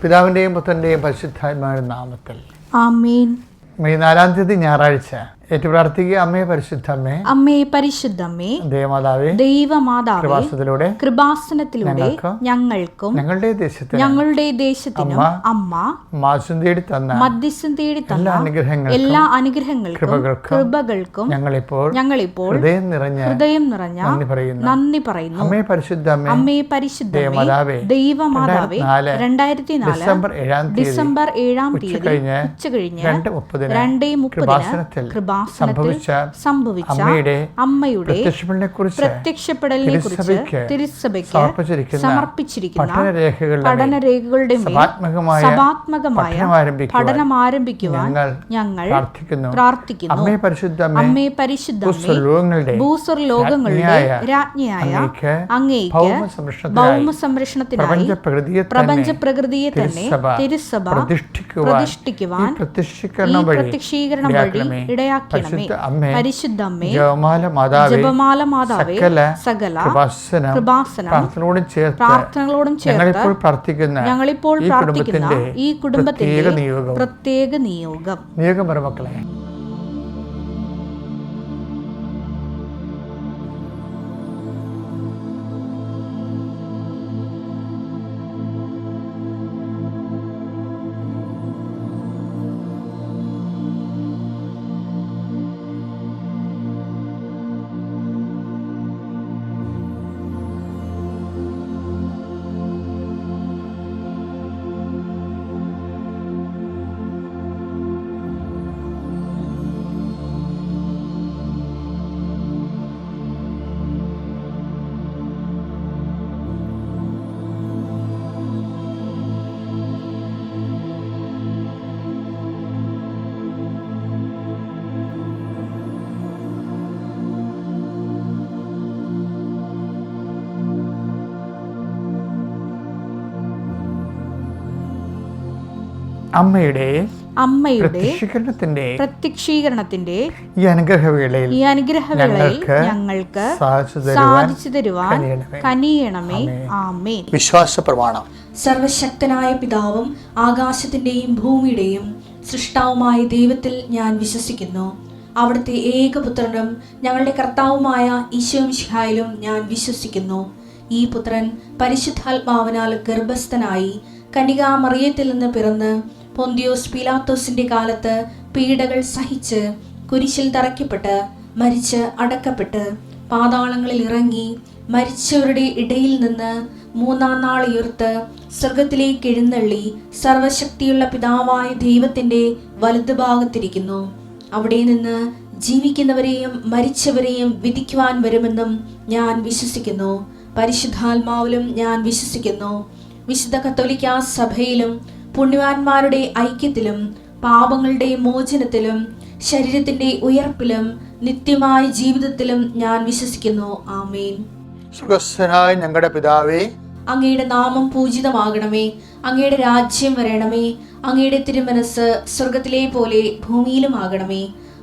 പിതാവിൻ്റെയും പുത്രൻ്റെയും പരിശുദ്ധാത്മാവിന്റെ നാമത്തിൽ ആമേൻ. മെയ് 4-ാം തീയതി ഞായറാഴ്ച ഏറ്റു പ്രാർത്ഥിക്കുക. അമ്മേ പരിശുദ്ധമ്മേ, അമ്മേ പരിശുദ്ധമ്മേ, ദൈവമാതാവേ, ദൈവമാതാവേ, കൃപാസനത്തിലൂടെ ഞങ്ങൾക്കും ഞങ്ങളുടെ ദേശത്തിനും അമ്മ മധ്യസ്ഥം തേടി തന്ന എല്ലാ അനുഗ്രഹങ്ങൾക്കും കൃപകൾക്കും ഞങ്ങളിപ്പോൾ ഹൃദയം നിറഞ്ഞ നന്ദി പറയുന്നു. അമ്മേ പരിശുദ്ധമ്മേ, അമ്മേ പരിശുദ്ധമ്മേ, ദൈവമാതാവേ, 2004 ഡിസംബർ 7-ാം തീയതി ഉച്ചകഴിഞ്ഞ് 2:30 സംഭവിച്ച അമ്മയുടെ പ്രത്യക്ഷപ്പെടലിനെക്കുറിച്ച് തിരുസഭയ്ക്ക് സമർപ്പിച്ചിരിക്കുന്ന പഠനരേഖകളുടെ സഭാത്മകമായ പഠനം ആരംഭിക്കുവാൻ ഞങ്ങൾ പ്രാർത്ഥിക്കുന്നു. അമ്മേ പരിശുദ്ധമ്മേ, ഭൂസ്വർലോകങ്ങളുടെ രാജ്ഞിയായ അങ്ങേയ്ക്ക് ഭൗമസംരക്ഷണത്തിനായി പ്രപഞ്ച പ്രകൃതിയെ തന്നെ തിരുസഭ പ്രതിഷ്ഠിക്കുവാൻ ഈ പ്രത്യക്ഷീകരണം വഴി ഇടയാക്കണമേ. പരിശുദ്ധമ്മേ, ജപമാല മാതാവേ, സകല കൃപാസനം പ്രാർത്ഥനകളോടും ചേർത്ത് ഞങ്ങളിപ്പോൾ പ്രാർത്ഥിക്കുന്ന ഈ കുടുംബത്തിന്റെ പ്രത്യേക നിയോഗം മക്കളെ. അമ്മയുടെ പ്രത്യക്ഷീകരണത്തിന്റെ ഈ അനുഗ്രഹവേളയിൽ ഞങ്ങൾക്ക് സാധിച്ചു തരുവാൻ കനിയണമേ. ആമേൻ. വിശ്വാസ പ്രമാണം. സർവശക്തനായ പിതാവും ആകാശത്തിന്റെയും ഭൂമിയുടെയും സൃഷ്ടാവുമായ ദൈവത്തിൽ ഞാൻ വിശ്വസിക്കുന്നു. അവിടുത്തെ ഏകപുത്രനും ഞങ്ങളുടെ കർത്താവുമായ ഈശോ മിശിഹായിലും ഞാൻ വിശ്വസിക്കുന്നു. ഈ പുത്രൻ പരിശുദ്ധാത്മാവിനാൽ ഗർഭസ്ഥനായി കന്യകാമറിയത്തിൽ നിന്ന് പിറന്ന് പൊന്തിയോസ് പീലാത്തോസിന്റെ കാലത്ത് പീഡകൾ സഹിച്ച് കുരിശിൽ തറയ്ക്കപ്പെട്ട് മരിച്ച് അടക്കപ്പെട്ട് പാതാളങ്ങളിൽ ഇറങ്ങി മരിച്ചവരുടെ ഇടയിൽ നിന്ന് 3-ാം നാൾ ഉയർത്ത് സ്വർഗത്തിലേക്ക് എഴുന്നള്ളി സർവശക്തിയുള്ള പിതാവായ ദൈവത്തിന്റെ വലതുഭാഗത്തിരിക്കുന്നു. അവിടെ നിന്ന് ജീവിക്കുന്നവരെയും മരിച്ചവരെയും വിധിക്കുവാൻ വരുമെന്നും ഞാൻ വിശ്വസിക്കുന്നു. പരിശുദ്ധാത്മാവിലും ഞാൻ വിശ്വസിക്കുന്നു. വിശുദ്ധ കത്തോലിക്കാ സഭയിലും പുണ്യവാന്മാരുടെ ഐക്യത്തിലും പാപങ്ങളുടെ മോചനത്തിലും ശരീരത്തിന്റെ ഉയർപ്പിലും നിത്യമായ ജീവിതത്തിലും ഞാൻ വിശ്വസിക്കുന്നു. ആമേൻ. സ്വർഗ്ഗസ്ഥനായ ഞങ്ങളുടെ പിതാവേ, അങ്ങയുടെ നാമം പൂജിതമാകണമേ. അങ്ങയുടെ രാജ്യം വരണമേ. അങ്ങയുടെ തിരുമനസ് സ്വർഗത്തിലെ പോലെ ഭൂമിയിലും ആകണമേ.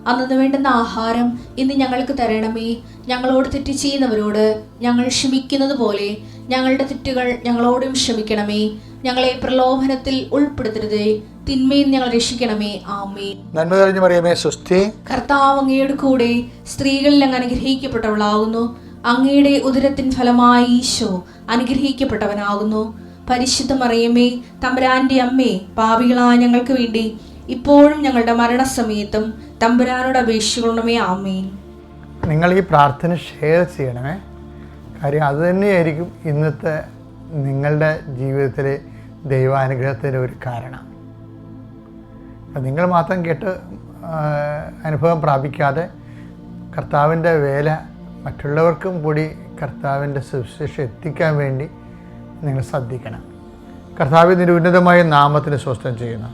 അന്നു വേണ്ടുന്ന ആഹാരം ഇന്ന് ഞങ്ങൾക്ക് തരണമേ. ഞങ്ങളോട് തെറ്റ് ചെയ്യുന്നവരോട് ഞങ്ങൾ ക്ഷമിക്കുന്നത് പോലെ ഞങ്ങളുടെ തെറ്റുകൾ ഞങ്ങളോടും ക്ഷമിക്കണമേ. ഞങ്ങളെ പ്രലോഭനത്തിൽ ഉൾപ്പെടുത്തരുതേ, തിന്മയിൽ ഞങ്ങൾ രക്ഷിക്കണമേ. ആമേൻ. നന്മ നിറഞ്ഞ മറിയമേ, സ്വസ്തി. കർത്താവ് അങ്ങയുടെ കൂടെ സ്ത്രീകളിൽ അങ്ങ് അനുഗ്രഹിക്കപ്പെട്ടവളാകുന്നു. അങ്ങയുടെ ഉദരത്തിൻ ഫലമായി ഈശോ അനുഗ്രഹിക്കപ്പെട്ടവനാകുന്നു. പരിശുദ്ധ മറിയമേ, തമ്പുരാന്റെ അമ്മേ, പാപികളായ ഞങ്ങൾക്ക് വേണ്ടി ഇപ്പോഴും ഞങ്ങളുടെ മരണസമയത്തും തമ്പുരാനോട് അപേക്ഷിക്കണമേ. ആമേൻ. നിങ്ങൾ ഈ പ്രാർത്ഥന ഷെയർ ചെയ്യണമേ. കാര്യം അതുതന്നെയായിരിക്കും ഇന്നത്തെ നിങ്ങളുടെ ജീവിതത്തിലെ ദൈവാനുഗ്രഹത്തിൻ്റെ ഒരു കാരണം. അപ്പം നിങ്ങൾ മാത്രം കേട്ട് അനുഭവം പ്രാപിക്കാതെ കർത്താവിൻ്റെ വേല മറ്റുള്ളവർക്കും കൂടി കർത്താവിൻ്റെ സുവിശേഷം എത്തിക്കാൻ വേണ്ടി നിങ്ങൾ ശ്രദ്ധിക്കണം. കർത്താവ് നിൻ്റെ ഉന്നതമായ നാമത്തിന് സ്വസ്ഥം ചെയ്യുന്നു.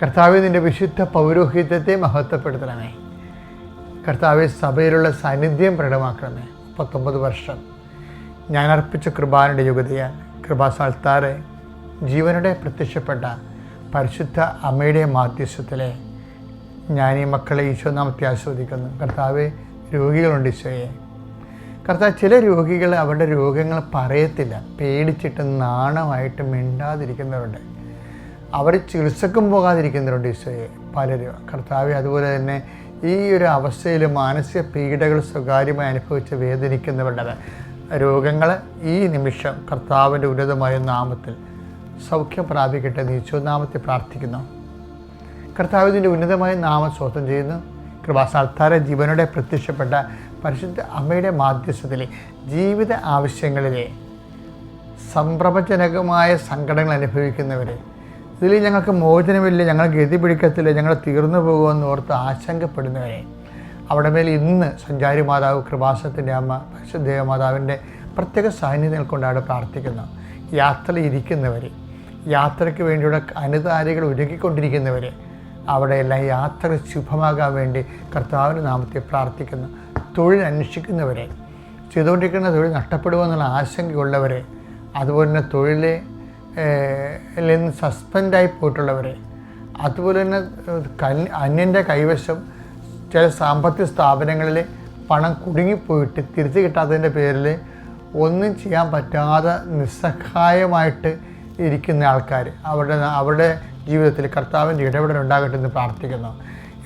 കർത്താവ് നിൻ്റെ വിശുദ്ധ പൗരോഹിത്യത്തെ മഹത്വപ്പെടുത്തണമേ. കർത്താവ് സഭയിലുള്ള സാന്നിധ്യം പ്രകടമാക്കണമേ. 39 വർഷം ഞാൻ അർപ്പിച്ച കൃപാനയുടെ യുഗതയാൽ കൃപാസാൽത്താറെ ജീവനുടെ പ്രത്യക്ഷപ്പെട്ട പരിശുദ്ധ അമ്മയുടെ മാധ്യസ്ഥത്തിലെ ഞാൻ ഈ മക്കളെ ഈശോനാമത്തെ ആസ്വദിക്കുന്നു. കർത്താവെ, രോഗികളുണ്ട് ഈശോയെ, കർത്താവ്, ചില രോഗികൾ അവരുടെ രോഗങ്ങൾ പറയത്തില്ല, പേടിച്ചിട്ട് നാണമായിട്ട് മിണ്ടാതിരിക്കുന്നവരുണ്ട്. അവർ ചികിത്സക്കും പോകാതിരിക്കുന്നവരുണ്ട് ഈശോയെ പലരും. കർത്താവ്, അതുപോലെ തന്നെ ഈ ഒരു അവസ്ഥയിൽ മാനസിക പീഡകൾ സ്വകാര്യമായി അനുഭവിച്ച് വേദനിക്കുന്നവരുടെ രോഗങ്ങൾ ഈ നിമിഷം കർത്താവിൻ്റെ ഉന്നതമായ നാമത്തിൽ സൗഖ്യം പ്രാപിക്കട്ടെ എന്ന് ഈശോനാമത്തിൽ പ്രാർത്ഥിക്കുന്നു. കർത്താവിൻ്റെ ഉന്നതമായ നാമം സ്തോത്രം ചെയ്യുന്നു. കൃപാസ്ഥാന ജീവനോടെ പ്രത്യക്ഷപ്പെട്ട പരിശുദ്ധ അമ്മയുടെ മാധ്യസ്ഥത്തിലെ ജീവിത ആവശ്യങ്ങളിലെ സംഭ്രമജനകമായ സങ്കടങ്ങൾ അനുഭവിക്കുന്നവരെ, ഇതിൽ ഞങ്ങൾക്ക് മോചനമില്ല, ഞങ്ങൾ ഗതി പിടിക്കത്തില്ല, ഞങ്ങൾ തീർന്നു പോകുമെന്ന് ഓർത്ത് ആശങ്കപ്പെടുന്നവരെ, അവിടെ മേൽ ഇന്ന് സഞ്ചാരി മാതാവ് കൃപാസനത്തിൻ്റെ അമ്മ പരിശുദ്ധ ദേവമാതാവിൻ്റെ പ്രത്യേക സാന്നിധ്യം കൊണ്ടാണ് പ്രാർത്ഥിക്കുന്നത്. യാത്രയിൽ ഇരിക്കുന്നവർ, യാത്രയ്ക്ക് വേണ്ടിയുള്ള അനുതാരികൾ ഒരുക്കിക്കൊണ്ടിരിക്കുന്നവർ, അവിടെയെല്ലാം യാത്ര ശുഭമാകാൻ വേണ്ടി കർത്താവിൻ്റെ നാമത്തിൽ പ്രാർത്ഥിക്കുന്നു. തൊഴിൽ അന്വേഷിക്കുന്നവരെ, ചെയ്തുകൊണ്ടിരിക്കുന്ന തൊഴിൽ നഷ്ടപ്പെടുമെന്നുള്ള ആശങ്കയുള്ളവരെ, അതുപോലെ തന്നെ തൊഴിലിൽ നിന്ന് സസ്പെൻഡായി പോയിട്ടുള്ളവരെ, അതുപോലെ തന്നെ അന്യൻ്റെ കൈവശം ചില സാമ്പത്തിക സ്ഥാപനങ്ങളിൽ പണം കുടുങ്ങിപ്പോയിട്ട് തിരിച്ചു കിട്ടാത്തതിൻ്റെ പേരിൽ ഒന്നും ചെയ്യാൻ പറ്റാതെ നിസ്സഹായമായിട്ട് ഇരിക്കുന്ന ആൾക്കാർ, അവരുടെ ജീവിതത്തിൽ കർത്താവിൻ്റെ ഇടപെടൽ ഉണ്ടാകട്ടെ എന്ന് പ്രാർത്ഥിക്കുന്നു.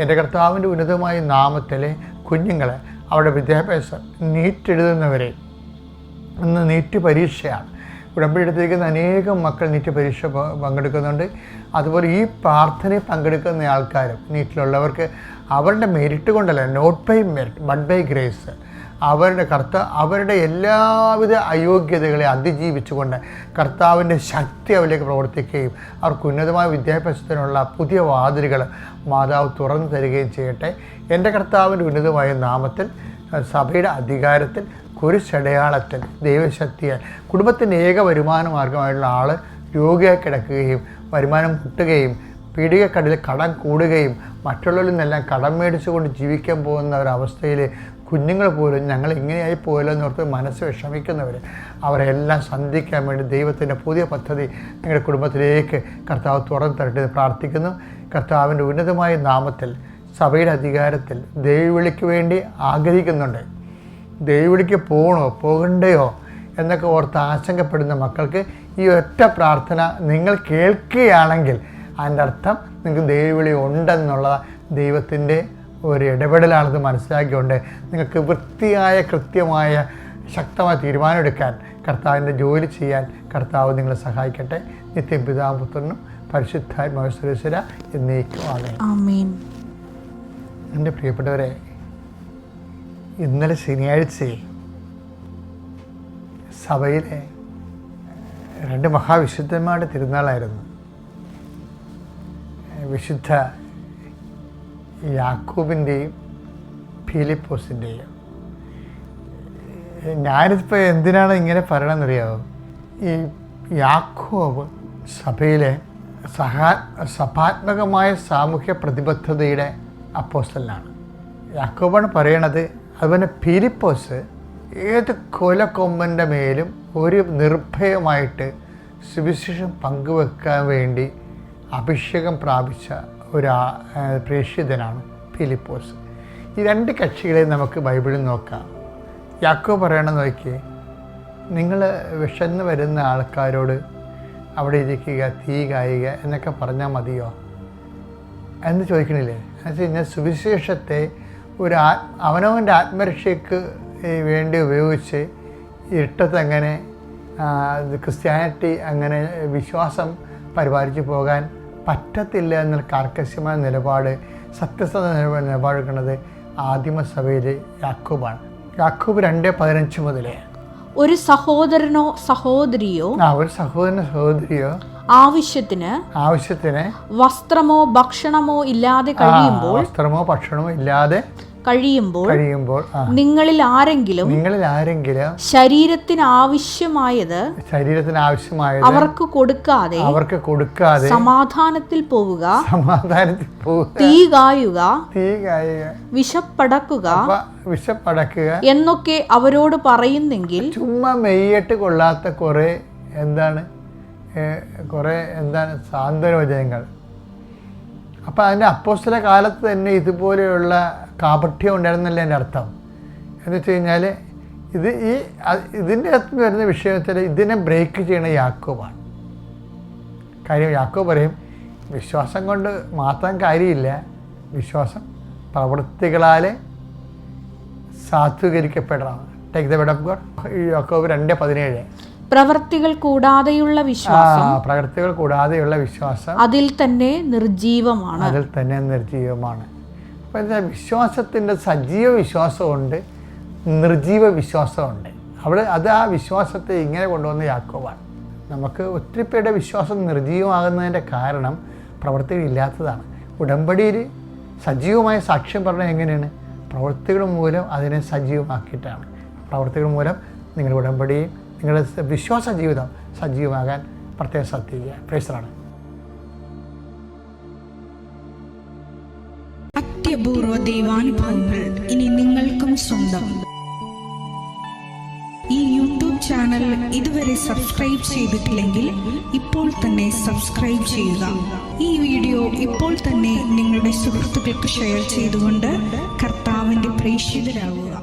എൻ്റെ കർത്താവിൻ്റെ ഉന്നതമായ നാമത്തിലെ കുഞ്ഞുങ്ങളെ, അവരുടെ വിദ്യാഭ്യാസം, നീറ്റ് എഴുതുന്നവരെ, ഇന്ന് നീറ്റ് പരീക്ഷയാണ്, ഉടമ്പടി എടുത്തിരിക്കുന്ന അനേകം മക്കൾ നീറ്റ് പരീക്ഷ പങ്കെടുക്കുന്നുണ്ട്. അതുപോലെ ഈ പ്രാർത്ഥനയിൽ പങ്കെടുക്കുന്ന ആൾക്കാരും നീറ്റിലുള്ളവർക്ക് അവരുടെ മെരിറ്റ് കൊണ്ടല്ല, not by merit but by grace, അവരുടെ എല്ലാവിധ അയോഗ്യതകളെ അതിജീവിച്ചുകൊണ്ട് കർത്താവിൻ്റെ ശക്തി അവരിലേക്ക് പ്രവർത്തിക്കുകയും അവർക്ക് ഉന്നതമായ വിദ്യാഭ്യാസത്തിനുള്ള പുതിയ വാതിലുകൾ മാതാവ് തുറന്നു തരികയും ചെയ്യട്ടെ. എൻ്റെ കർത്താവിൻ്റെ ഉന്നതമായ നാമത്തിൽ, സഭയുടെ അധികാരത്തിൽ, കുരിശടയാളത്തിൽ, ദൈവശക്തിയാൽ കുടുംബത്തിൻ്റെ ഏക വരുമാന മാർഗമായിട്ടുള്ള ആൾ രോഗിയായി കിടക്കുകയും വരുമാനം മുട്ടുകയും പീഡികക്കടലിൽ കടം കൂടുകയും മറ്റുള്ളവരിൽ നിന്നെല്ലാം കടം മേടിച്ചുകൊണ്ട് ജീവിക്കാൻ പോകുന്ന ഒരവസ്ഥയിൽ കുഞ്ഞുങ്ങൾ പോലും ഞങ്ങൾ ഇങ്ങനെയായി പോയല്ലോ എന്നോർത്ത് മനസ്സ് വിഷമിക്കുന്നവർ, അവരെല്ലാം സന്ധിക്കാൻ വേണ്ടി ദൈവത്തിൻ്റെ പുതിയ പദ്ധതി നിങ്ങളുടെ കുടുംബത്തിലേക്ക് കർത്താവ് തുറന്നു തരട്ടെ എന്ന് പ്രാർത്ഥിക്കുന്നു. കർത്താവിൻ്റെ ഉന്നതമായ നാമത്തിൽ, സഭയുടെ അധികാരത്തിൽ ദൈവവിളിക്ക് വേണ്ടി ആഗ്രഹിക്കുന്നുണ്ട്. ദൈവവിളിക്ക് പോകണോ പോകണ്ടയോ എന്നൊക്കെ ഓർത്ത് ആശങ്കപ്പെടുന്ന മക്കൾക്ക് ഈ ഒറ്റ പ്രാർത്ഥന നിങ്ങൾ കേൾക്കുകയാണെങ്കിൽ അതിൻ്റെ അർത്ഥം നിങ്ങൾക്ക് ദൈവവിളി ഉണ്ടെന്നുള്ള ദൈവത്തിൻ്റെ ഒരു ഇടപെടലാണെന്ന് മനസ്സിലാക്കിക്കൊണ്ട് നിങ്ങൾക്ക് വൃത്തിയായ, കൃത്യമായ, ശക്തമായ തീരുമാനമെടുക്കാൻ, കർത്താവിൻ്റെ ജോലി ചെയ്യാൻ കർത്താവ് നിങ്ങളെ സഹായിക്കട്ടെ. നിത്യം പിതാവും പുത്രനും പരിശുദ്ധാത്മാവിശ്വര എന്നേക്കും ആമേൻ. എൻ്റെ പ്രിയപ്പെട്ടവരെ, ഇന്നലെ ശനിയാഴ്ച സഭയിലെ 2 മഹാവിശുദ്ധന്മാരുടെ തിരുനാളായിരുന്നു. വിശുദ്ധ യാക്കോബിൻ്റെയും ഫിലിപ്പോസിൻ്റെയും. ഞാനിപ്പോൾ എന്തിനാണ് ഇങ്ങനെ പറയണമെന്നറിയാമോ? ഈ യാക്കോബ് സഭയിലെ സഭാത്മകമായ സാമൂഹ്യ പ്രതിബദ്ധതയുടെ അപ്പോസ്തലനാണ്. യാക്കോബാണ് പറയണത്. അതുപോലെ ഫിലിപ്പോസ് ഏത് കൊലക്കൊമ്പൻ്റെ മേലും ഒരു നിർഭയമായിട്ട് സുവിശേഷം പങ്കുവെക്കാൻ വേണ്ടി അഭിഷേകം പ്രാപിച്ച ഒരു പ്രേക്ഷിതനാണ് ഫിലിപ്പോസ്. ഈ 2 കക്ഷികളെ നമുക്ക് ബൈബിളിൽ നോക്കാം. യാക്കോബ് പറയണമെന്ന് നോക്കിയേ, നിങ്ങൾ വിശന്ന് വരുന്ന ആൾക്കാരോട് അവിടെ ഇരിക്കുക, തീ കായുക എന്നൊക്കെ പറഞ്ഞാൽ മതിയോ എന്ന് ചോദിക്കണില്ലേ? എന്ന് വെച്ച് കഴിഞ്ഞാൽ സുവിശേഷത്തെ അവനവൻ്റെ ആത്മരക്ഷയ്ക്ക് വേണ്ടി ഉപയോഗിച്ച് ഇരുട്ടത്ത് അങ്ങനെ ക്രിസ്ത്യാനിറ്റി അങ്ങനെ വിശ്വാസം പരിപാലിച്ച് പോകാൻ പറ്റത്തില്ല എന്നുള്ള കാർക്കശ്യമായ നിലപാട്, സത്യസന്ധ നിലപാടെടുക്കുന്നത് ആദിമസഭയിലെ യാക്കോബാണ്. യാക്കോബ് 2:15 മുതലേ ഒരു സഹോദരനോ സഹോദരിയോ ആവശ്യത്തിന് വസ്ത്രമോ ഭക്ഷണമോ ഇല്ലാതെ കഴിയുമ്പോൾ നിങ്ങളിൽ ആരെങ്കിലും ശരീരത്തിന് ആവശ്യമായത് അവർക്ക് കൊടുക്കാതെ സമാധാനത്തിൽ പോവുക, തീ കായുക, വിശപ്പടക്കുക എന്നൊക്കെ അവരോട് പറയുന്നെങ്കിൽ, ചുമ്മാ മെയ്യിട്ട് കൊള്ളാത്ത കുറെ സാന്ത്വനവചനങ്ങൾ. അപ്പം അതിൻ്റെ അപ്പോസ്തല കാലത്ത് തന്നെ ഇതുപോലെയുള്ള കാപഠ്യം ഉണ്ടായിരുന്നല്ലേ എൻ്റെ അർത്ഥം. എന്ന് വെച്ച് കഴിഞ്ഞാൽ ഇതിൻ്റെ അകത്ത് വരുന്ന വിഷയത്തിൽ ഇതിനെ ബ്രേക്ക് ചെയ്യണ യാക്കോബാണ്. കാര്യം യാക്കോബ് പറയും, വിശ്വാസം കൊണ്ട് മാത്രം കാര്യമില്ല, വിശ്വാസം പ്രവൃത്തികളാൽ സാധൂകരിക്കപ്പെടണം. Take the word of God. യാക്കോബ് 2:17. പ്രവൃത്തികൾ കൂടാതെയുള്ള വിശ്വാസം, പ്രവൃത്തികൾ കൂടാതെയുള്ള വിശ്വാസം അതിൽ തന്നെ നിർജീവമാണ്. അപ്പോൾ എന്താ, വിശ്വാസത്തിൻ്റെ സജീവ വിശ്വാസമുണ്ട്, നിർജീവ വിശ്വാസമുണ്ട്. അത് ആ വിശ്വാസത്തെ ഇങ്ങനെ കൊണ്ടുവന്ന യാക്കോബാണ്. നമുക്ക് ഒത്തിരി പേരുടെ വിശ്വാസം നിർജീവമാകുന്നതിൻ്റെ കാരണം പ്രവൃത്തികളില്ലാത്തതാണ്. ഉടമ്പടിയിൽ സജീവമായ സാക്ഷ്യം പറഞ്ഞാൽ എങ്ങനെയാണ്? പ്രവൃത്തികൾ മൂലം അതിനെ സജീവമാക്കിയിട്ടാണ്. പ്രവൃത്തികൾ മൂലം നിങ്ങളുടെ ഉടമ്പടിയും നിങ്ങളുടെ വിശ്വാസ ജീവിതം സജീവമാകാൻ പ്രത്യേകം ശ്രദ്ധിക്കുക. പ്രൈസറാണ്. അത്യപൂർവ ദൈവാനുഭവങ്ങൾ ഇനി നിങ്ങൾക്കും സ്വന്തം. ഈ യൂട്യൂബ് ചാനൽ ഇതുവരെ സബ്സ്ക്രൈബ് ചെയ്തിട്ടില്ലെങ്കിൽ ഇപ്പോൾ തന്നെ സബ്സ്ക്രൈബ് ചെയ്യുക. ഈ വീഡിയോ ഇപ്പോൾ തന്നെ നിങ്ങളുടെ സുഹൃത്തുക്കൾക്ക് ഷെയർ ചെയ്തുകൊണ്ട് കർത്താവിൻ്റെ പ്രേക്ഷിതരാകുക.